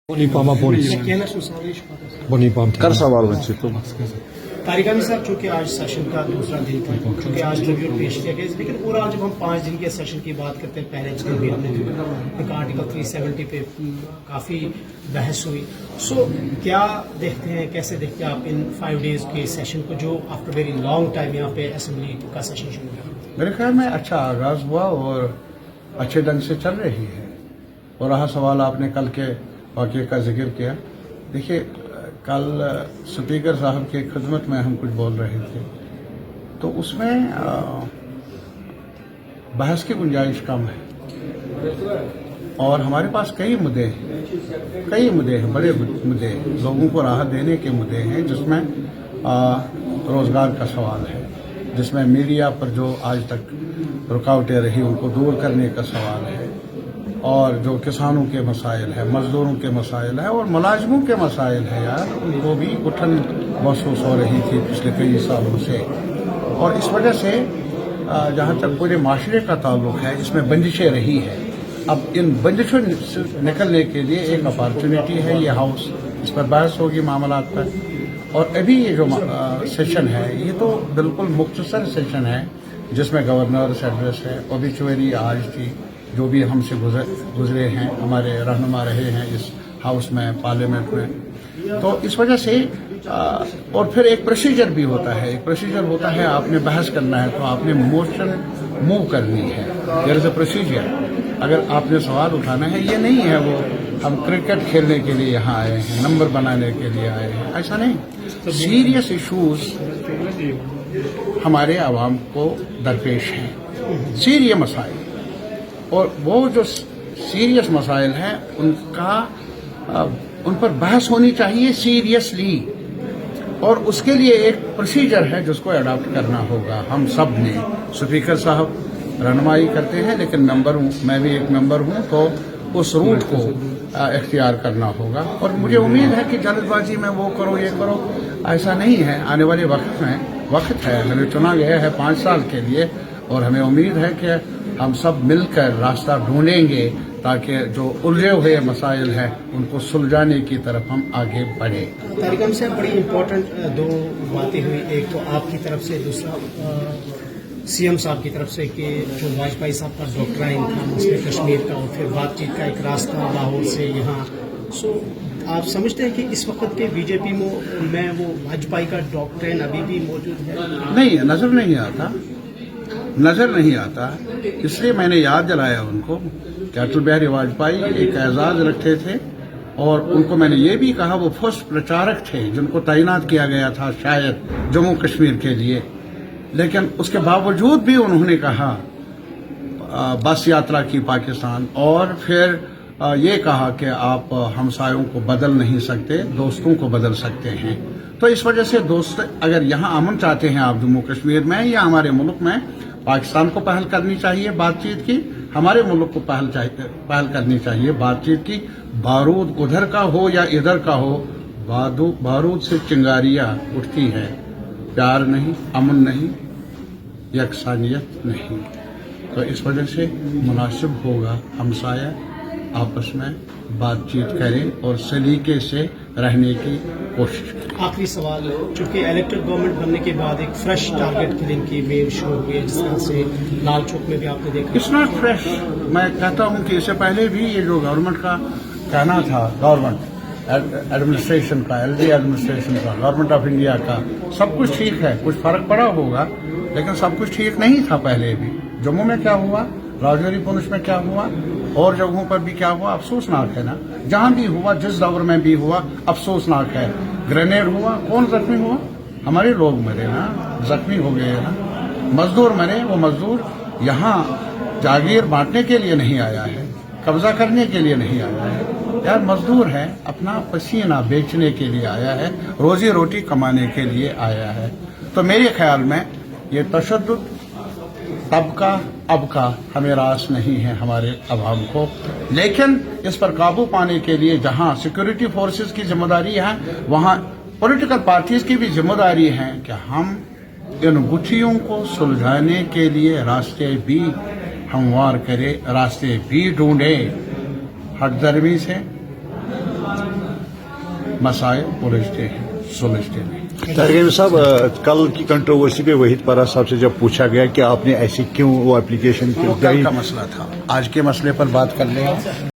Bonipama Bonis. कर सवाल बच्चे तो तारिक अमीन साहब, चूंकि आज सेशन का दूसरा दिन था, चूंकि आज रिव्यू पेश किया गया, लेकिन ओवरऑल जब हम 5 दिन के सेशन की बात करते हैं, पहले दिन भी हमने एक आर्टिकल 370 पे काफ़ी बहस हुई। सो क्या देखते हैं, कैसे देखते हैं आप इन 5 डेज के सेशन को, जो आफ्टर वेरी लॉन्ग टाइम यहाँ पे असेंबली का सेशन शुरू हुआ? मेरे ख्याल में अच्छा आगाज हुआ और अच्छे ढंग से चल रही है। और रहा सवाल आपने कल के वाक़े का जिक्र किया, देखिए कल स्पीकर साहब की खिदमत में हम कुछ बोल रहे थे तो उसमें बहस की गुंजाइश कम है और हमारे पास कई मुद्दे हैं, बड़े मुद्दे, लोगों को राहत देने के मुद्दे हैं, जिसमें रोज़गार का सवाल है, जिसमें मीडिया पर जो आज तक रुकावटें रही उनको दूर करने का सवाल है, और जो किसानों के मसाइल है, मजदूरों के मसाइल है और मुलाजमों के मसाइल है यार, उनको भी घुटन महसूस हो रही थी पिछले कई सालों से। और इस वजह से जहाँ तक पूरे माशरे का ताल्लुक है, इसमें बंदिशें रही है। अब इन बंदिशों से निकलने के लिए एक अपॉर्चुनिटी है ये हाउस, इस पर बहस होगी मामलात पर। और अभी ये जो सेशन है ये तो बिल्कुल मुख्तसर सेशन है, जिसमें गवर्नर एड्रेस है, ओबिचुअरी आज थी, जो भी हमसे गुजरे हैं, हमारे रहनुमा रहे हैं इस हाउस में, पार्लियामेंट में। तो इस वजह से और फिर एक प्रोसीजर भी होता है, आपने बहस करना है तो आपने मोशन मूव करनी है, देयर इज अ प्रोसीजर। अगर आपने सवाल उठाना है, ये नहीं है वो हम क्रिकेट खेलने के लिए यहाँ आए हैं, नंबर बनाने के लिए आए हैं, ऐसा नहीं। सीरियस इशूज हमारे आवाम को दरपेश हैं, सीरियस मसाइल, और वो जो सीरियस मसाइल हैं उन पर बहस होनी चाहिए सीरियसली, और उसके लिए एक प्रोसीजर है जिसको अडॉप्ट करना होगा। हम सब ने, स्पीकर साहब रहनुमाई करते हैं, लेकिन मेंबर हूँ, मैं भी एक मेंबर हूँ, तो उस रूट को इख्तियार करना होगा। और मुझे उम्मीद है कि जल्दबाजी में वो करो ये करो, ऐसा नहीं है। आने वाले वक्त है, हमें चुना गया है 5 साल के लिए, और हमें उम्मीद है कि हम सब मिलकर रास्ता ढूंढेंगे ताकि जो उलझे हुए मसाइल हैं उनको सुलझाने की तरफ हम आगे बढ़े। तारिक अमीन साहब, बड़ी इम्पोर्टेंट 2 बातें हुई, एक तो आपकी तरफ से, दूसरा सीएम साहब की तरफ से, कि जो वाजपेयी साहब का डॉक्ट्राइन था मसले कश्मीर का, और फिर बातचीत का एक रास्ता लाहौर से यहाँ। सो आप समझते हैं कि इस वक्त के बीजेपी में वो वाजपेयी का डॉक्ट्राइन अभी भी मौजूद है? नहीं, नजर नहीं आता, इसलिए मैंने याद दिलाया उनको कि अटल बिहारी वाजपेयी एक एजाज रखते थे, और उनको मैंने ये भी कहा वो फर्स्ट प्रचारक थे जिनको तैनात किया गया था शायद जम्मू कश्मीर के लिए, लेकिन उसके बावजूद भी उन्होंने कहा बस यात्रा की पाकिस्तान, और फिर ये कहा कि आप हमसायों को बदल नहीं सकते, दोस्तों को बदल सकते हैं। तो इस वजह से दोस्त, अगर यहाँ अमन चाहते हैं आप जम्मू कश्मीर में या हमारे मुल्क में, पाकिस्तान को पहल करनी चाहिए बातचीत की, हमारे मुल्क को पहल करनी चाहिए बातचीत की। बारूद उधर का हो या इधर का हो, बारूद से चिंगारियां उठती है, प्यार नहीं, अमन नहीं, यकसानियत नहीं। तो इस वजह से मुनासिब होगा हमसाया आपस में बातचीत करें और सलीके से रहने की कोशिश करें। आखिरी सवाल, चूंकि इलेक्टेड गवर्नमेंट बनने के बाद एक फ्रेश टारगेट किलिंग की वेव शुरू हुई है, जिस तरह से लाल चौक में भी आपने देखा। इट्स नॉट फ्रेश, मैं कहता हूं कि इससे पहले भी ये जो गवर्नमेंट का कहना था, गवर्नमेंट एडमिनिस्ट्रेशन का, एलडी एडमिनिस्ट्रेशन का, गवर्नमेंट ऑफ इंडिया का, सब कुछ ठीक है, कुछ फर्क पड़ा होगा, लेकिन सब कुछ ठीक नहीं था पहले भी। जम्मू में क्या हुआ, राजौरी पुंछ में क्या हुआ, और जगहों पर भी क्या हुआ, अफसोसनाक है ना। जहां भी हुआ, जिस दौर में भी हुआ, अफसोसनाक है। ग्रेनेड हुआ, कौन जख्मी हुआ? हमारे लोग मरे ना, जख्मी हो गए ना। मजदूर मरे, वो मजदूर यहाँ जागीर बांटने के लिए नहीं आया है, कब्जा करने के लिए नहीं आया है यार। मजदूर है, अपना पसीना बेचने के लिए आया है, रोजी रोटी कमाने के लिए आया है। तो मेरे ख्याल में ये तशद्दुद तब का अब का हमें रास नहीं है हमारे अवाम को, लेकिन इस पर काबू पाने के लिए जहां सिक्योरिटी फोर्सेस की जिम्मेदारी है, वहां पॉलिटिकल पार्टीज की भी जिम्मेदारी है कि हम इन गुत्थियों को सुलझाने के लिए रास्ते भी हमवार करें, रास्ते भी ढूंढें। हटदर्मी से मसाइल उलझते हैं, सुलझते नहीं। तारिक साहब, कल की कंट्रोवर्सी पे वहीद पारा साहब से जब पूछा गया कि आपने ऐसी क्यों वो एप्लीकेशन वो कल का मसला था, आज के मसले पर बात कर लें।